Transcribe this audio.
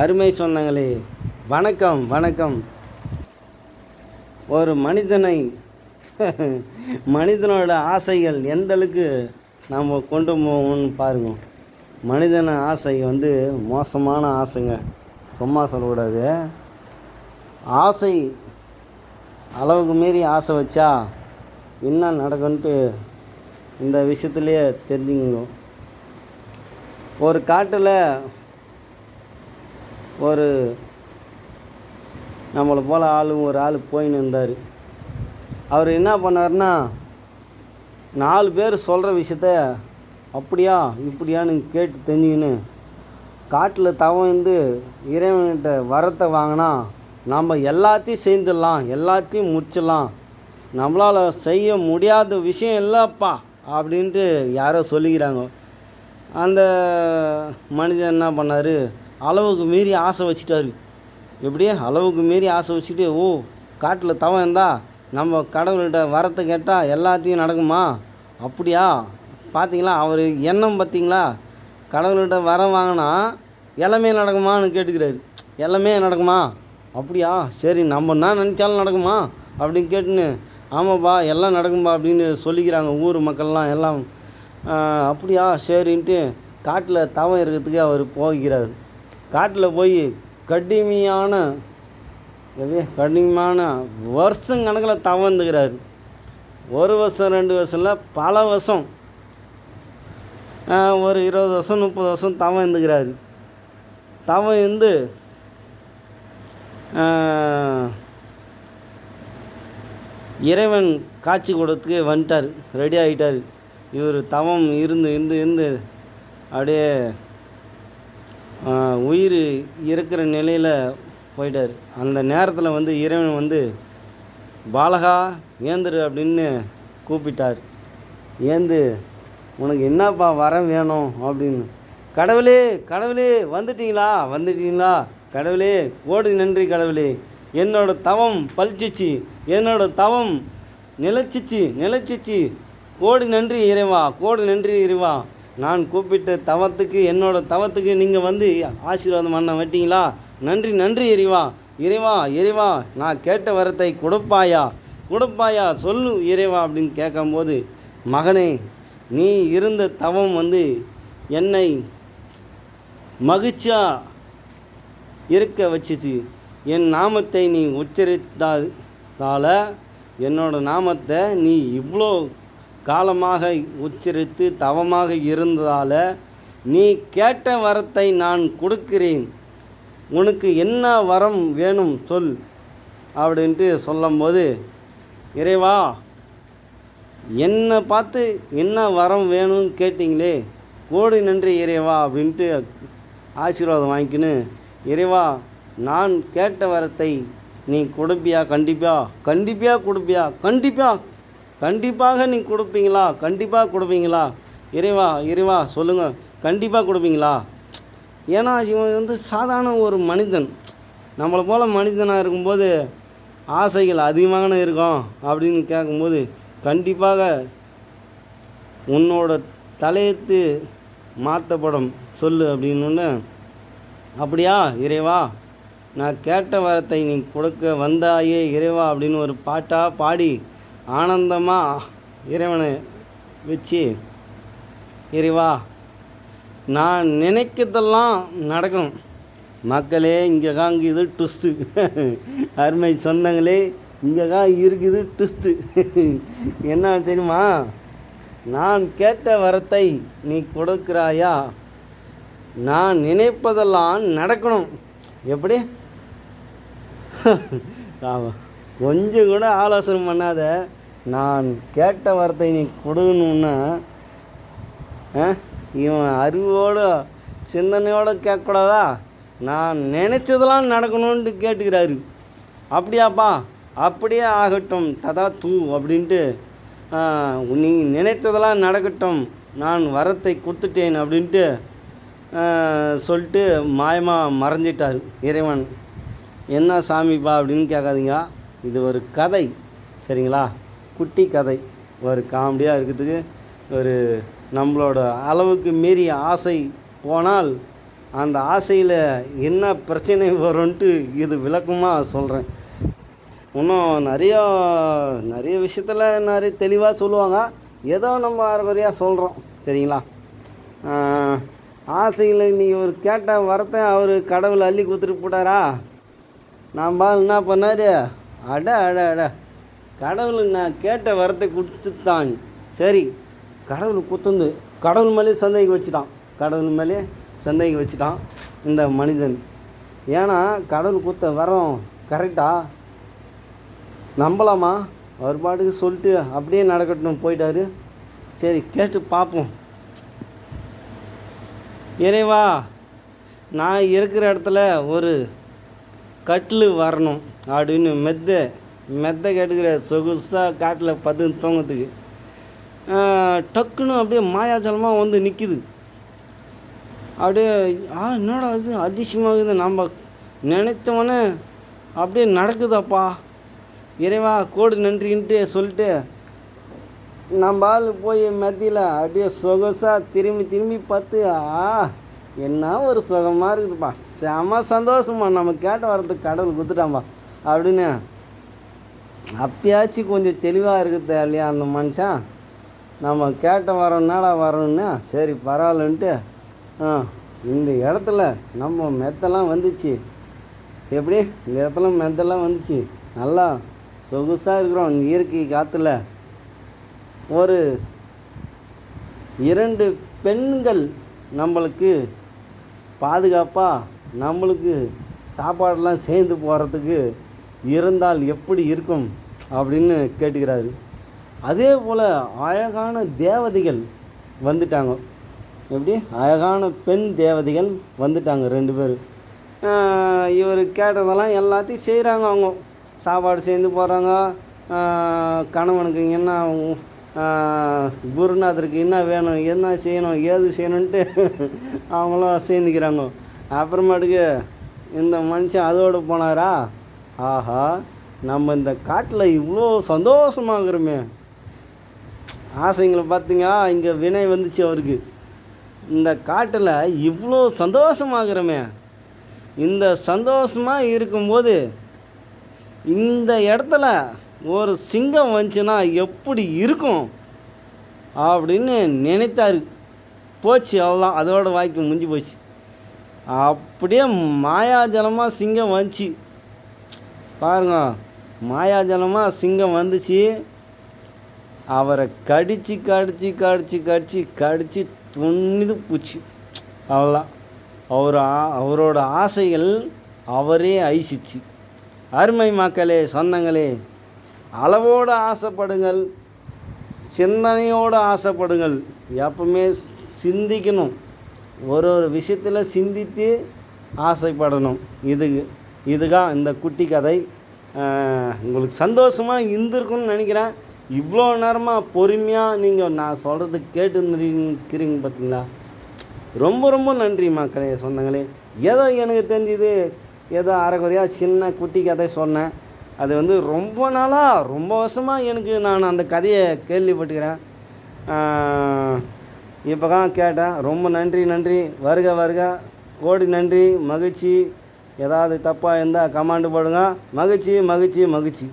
அருமை சொந்தங்களே, வணக்கம் வணக்கம். ஒரு மனிதனோட ஆசைகள் எந்தளவுக்கு நாம் கொண்டு போகணும்னு பாருங்க. மனிதன ஆசை மோசமான ஆசைங்க, சும்மா சொல்லக்கூடாது. ஆசை அளவுக்கு மீறி ஆசை வச்சா என்ன நடக்கும்ன்ட்டு இந்த விஷயத்துலேயே தெரிஞ்சுங்க. ஒரு காட்டில் ஒரு நம்மளை போல் ஒரு ஆள் போயின்னு இருந்தார். அவர் என்ன பண்ணார்னா, 4 பேர் சொல்கிற விஷயத்த அப்படியா இப்படியான்னு கேட்டு தெரிஞ்சுக்கின்னு காட்டில் தவம் இறைவன்கிட்ட வரத்தை வாங்கினா நம்ம எல்லாத்தையும் சேர்ந்துடலாம், எல்லாத்தையும் முடிச்சிடலாம், நம்மளால் செய்ய முடியாத விஷயம் இல்லைப்பா அப்படின்ட்டு யாரோ சொல்லிக்கிறாங்க. அந்த மனிதன் என்ன பண்ணார், அளவுக்கு மீறி ஆசை வச்சுட்டாரு. எப்படியே அளவுக்கு மீறி ஆசை வச்சுட்டு, காட்டில் தவம் இருந்தால் நம்ம கடவுள்கிட்ட வரத்தை கேட்டால் எல்லாத்தையும் நடக்குமா? அப்படியா? பார்த்தீங்களா அவர் எண்ணம், பார்த்தீங்களா? கடவுள்கிட்ட வரம் வாங்கினா எல்லாமே நடக்குமான்னு கேட்டுக்கிறாரு. எல்லாமே நடக்குமா? அப்படியா, சரி நம்ம என்ன நினச்சாலும் நடக்குமா அப்படின்னு கேட்டுன்னு, ஆமாப்பா எல்லாம் நடக்கும்பா அப்படின்னு சொல்லிக்கிறாங்க ஊர் மக்கள்லாம் எல்லாம். அப்படியா சரின்ட்டு காட்டில் தவம் இருக்கிறதுக்கு அவர் போகிறார். காட்டில் போய் கடுமையான வருஷக்கணக்கில் தவம் இருந்துக்கிறார். 1 வருஷம் 2 வருஷம் இல்லை, பல வருஷம், ஒரு 20 வருஷம் 30 வருஷம் தவம் இருந்துக்கிறாரு. தவம் இருந்து இறைவன் காட்சி கொடுத்துக்கு வந்துட்டார், ரெடி ஆகிட்டார். இவர் தவம் இருந்து அப்படியே உயிர் இருக்கிற நிலையில் போயிட்டார். அந்த நேரத்தில் இறைவன் பாலகா ஏந்துரு அப்படின்னு கூப்பிட்டார். ஏந்து உனக்கு என்னப்பா வரம் வேணும் அப்படின்னு. கடவுளே கடவுளே வந்துட்டீங்களா கடவுளே, கோடி நன்றி கடவுளே, என்னோட தவம் பழிச்சிச்சு, என்னோட தவம் நிலைச்சிச்சு, கோடி நன்றி இறைவா, நான் கூப்பிட்ட தவத்துக்கு, என்னோட தவத்துக்கு நீங்கள் ஆசீர்வாதம் பண்ண வட்டீங்களா? நன்றி இறைவா, நான் கேட்ட வரத்தை கொடுப்பாயா சொல்லு இறைவா அப்படின்னு கேட்கும்போது, மகனே நீ இருந்த தவம் என்னை மகிழ்ச்சியாக இருக்க வச்சிச்சு. என் நாமத்தை நீ உச்சரித்தால, என்னோட நாமத்தை நீ இவ்வளோ காலமாக உச்சரித்து தவமாக இருந்ததால் நீ கேட்ட வரத்தை நான் கொடுக்கிறேன். உனக்கு என்ன வரம் வேணும் சொல் அப்படின்ட்டு சொல்லும்போது, இறைவா என்னை பார்த்து என்ன வரம் வேணும்னு கேட்டிங்களே, கோடி நன்றி இறைவா அப்படின்ட்டு ஆசீர்வாதம் வாங்கிக்கின்னு, இறைவா நான் கேட்ட வரத்தை நீ கொடுப்பியா? கண்டிப்பாக நீ கொடுப்பீங்களா? இறைவா சொல்லுங்கள், கண்டிப்பாக கொடுப்பீங்களா? ஏன்னா இவன் சாதாரண ஒரு மனிதன், நம்மளை போல் மனிதனாக இருக்கும்போது ஆசைகள் அதிகமாக இருக்கும் அப்படின்னு கேட்கும்போது, கண்டிப்பாக உன்னோட தலையெழுத்து மாற்றப்படும் சொல்லு அப்படின்னு. அப்படியா இறைவா, நான் கேட்ட வரத்தை நீ கொடுக்க வந்தாயே இறைவா அப்படின்னு ஒரு பாட்டாக பாடி ஆனந்தமாக இறைவனை வச்சு, இறைவா நான் நினைக்கிறதெல்லாம் நடக்கணும். மக்களே இங்கே இது ட்விஸ்ட்டு. அருமை சொந்தங்களே, இங்கே இருக்குது ட்விஸ்ட்டு. என்ன தெரியுமா? நான் கேட்ட வரத்தை நீ கொடுக்குறாயா, நான் நினைப்பதெல்லாம் நடக்கணும். எப்படி? கொஞ்சம் கூட ஆலோசனை பண்ணாத, நான் கேட்ட வரத்தை நீ கொடுக்கணுன்னா இவன் அறிவோட சிந்தனையோடு கேட்கக்கூடாதா? நான் நினச்சதெல்லாம் நடக்கணுன்ட்டு கேட்டுக்கிறாரு. அப்படியாப்பா, அப்படியே ஆகட்டும், ததா தூ அப்படின்ட்டு, நீ நினைத்ததெல்லாம் நடக்கட்டும், நான் வரத்தை கொடுத்துட்டேன் அப்படின்ட்டு சொல்லிட்டு மாயமாக மறைஞ்சிட்டார் இறைவன். என்ன சாமிப்பா அப்படின்னு கேட்காதீங்க, இது ஒரு கதை சரிங்களா, குட்டி கதை, ஒரு காமெடியாக இருக்கிறதுக்கு. ஒரு நம்மளோட அளவுக்கு மீறி ஆசை போனால் அந்த ஆசையில் என்ன பிரச்சனை வரும்ன்ட்டு இது விளக்கமாக சொல்கிறேன். இன்னும் நிறைய விஷயத்தில் நிறைய தெளிவாக சொல்லுவாங்க. ஏதோ நம்ம அரைகுறையாக சொல்கிறோம் சரிங்களா. ஆசையில் இன்றைக்கி ஒரு கேட்ட வரத்தை அவர் கடவுள் அள்ளி கொடுத்துட்டு போட்டாரா. நான் என்ன பண்ணார், அட அட அட கடவுள் நான் கேட்ட வரத்தை கொடுத்துட்டான். சரி, கடவுள் குத்துந்து கடவுள் மேலே சந்தேகம் வச்சுட்டான் இந்த மனிதன். ஏன்னா கடவுள் கொடுத்த வரம் கரெக்டாக நம்பலாமா? அவர் பாட்டுக்கு சொல்லிட்டு அப்படியே நடக்கட்டும் போயிட்டாரு. சரி, கேட்டு பார்ப்போம். இறைவா, நான் இருக்கிற இடத்துல ஒரு கட்டில் வரணும் அப்படின்னு மெத்தை கேட்டுக்கிற சொகுசாக காட்டில் பத்து தூங்கத்துக்கு டக்குன்னு அப்படியே மாயாஜலமாக வந்து நிற்கிது. அப்படியே என்னடா அது அதிசயமாகுது, நம்ம நினைத்தவொன்னே அப்படியே நடக்குதாப்பா. இறைவா கோடு நன்றின்ட்டு சொல்லிட்டு நம்ம ஆள் போய் மெத்தியில் அப்படியே சொகசாக திரும்பி பார்த்து என்ன ஒரு சுகமாக இருக்குதுப்பா, செம சந்தோஷமா, நம்ம கேட்ட வரத்துக்கு கடவுள் கொடுத்துட்டாம்பா அப்படின்னு அப்பயாச்சும் கொஞ்சம் தெளிவாக இருக்குது இல்லையா அந்த மனுஷன். நம்ம கேட்ட வரனால வரணுன்னா சரி பரவாயில்லன்ட்டு இந்த இடத்துல நம்ம மெத்தெல்லாம் வந்துச்சு. எப்படி இந்த இடத்துல மெத்தெல்லாம் வந்துச்சு, நல்லா சொகுசாக இருக்கிறோம் இயற்கை காற்றுல. ஒரு 2 பெண்கள் நம்மளுக்கு பாதுகாப்பாக நம்மளுக்கு சாப்பாடெல்லாம் சேர்ந்து போகிறதுக்கு இருந்தால் எப்படி இருக்கும் அப்படின்னு கேட்டுக்கிறாரு. அதே போல் அழகான தேவதைகள் வந்துட்டாங்க. எப்படி அழகான பெண் தேவதைகள் வந்துட்டாங்க 2 பேர். இவர் கேட்டதெல்லாம் எல்லாத்தையும் செய்கிறாங்க. அவங்க சாப்பாடு சேர்ந்து போகிறாங்க. கணவனுக்கு என்ன குருநாதருக்கு என்ன வேணும், என்ன செய்யணும், ஏது செய்யணுன்ட்டு அவங்களும் சேர்ந்துக்கிறாங்க. அப்புறமேட்டுக்கு இந்த மனுஷன் அதோடு போனாரா, ஆஹா நம்ம இந்த காட்டில் இவ்வளோ சந்தோஷமாகறோமே. ஆசைங்களை பார்த்திங்க, இங்கே வினை வந்துச்சு அவருக்கு. இந்த காட்டில் இவ்வளோ சந்தோஷமாகறோமே, இந்த சந்தோஷமாக இருக்கும்போது இந்த இடத்துல ஒரு சிங்கம் வந்துச்சுன்னா எப்படி இருக்கும் அப்படின்னு நினைத்தாரு. போச்சு, அவ்வளோதான், அதோட வாய்க்கு முடிஞ்சு போச்சு. அப்படியே மாயாஜலமாக சிங்கம் வந்துச்சு பாருங்க. மாயாஜலமாக சிங்கம் வந்துச்சு, அவரை கடிச்சு துணிது பூச்சி. அவ்வளோதான், அவரோட ஆசைகள் அவரே ஐசிச்சு. அருமை மக்களே, சொந்தங்களே, அளவோடு ஆசைப்படுங்கள், சிந்தனையோடு ஆசைப்படுங்கள். எப்பவுமே சிந்திக்கணும், ஒரு விஷயத்தில் சிந்தித்து ஆசைப்படணும். இதுதான் இந்த குட்டி கதை. உங்களுக்கு சந்தோஷமாக இருந்திருக்குன்னு நினைக்கிறேன். இவ்வளோ நேரமாக பொறுமையாக நீங்கள் நான் சொல்கிறது கேட்டுருந்துருக்கிறீங்க பார்த்தீங்களா. ரொம்ப நன்றி மக்களே, சொந்தங்களே. ஏதோ எனக்கு தெரிஞ்சுது, ஏதோ அரைக்குறையாக சின்ன குட்டி கதை சொன்னேன். அது ரொம்ப நாளாக ரொம்ப வருஷமாக எனக்கு நான் அந்த கதையை கேள்விப்பட்டுக்கிறேன். இப்போ தான் கேட்டேன். ரொம்ப நன்றி. வருக கோடி நன்றி, மகிழ்ச்சி. ஏதாவது தப்பாக இருந்தால் கமெண்ட் போடுங்க. மகிழ்ச்சி.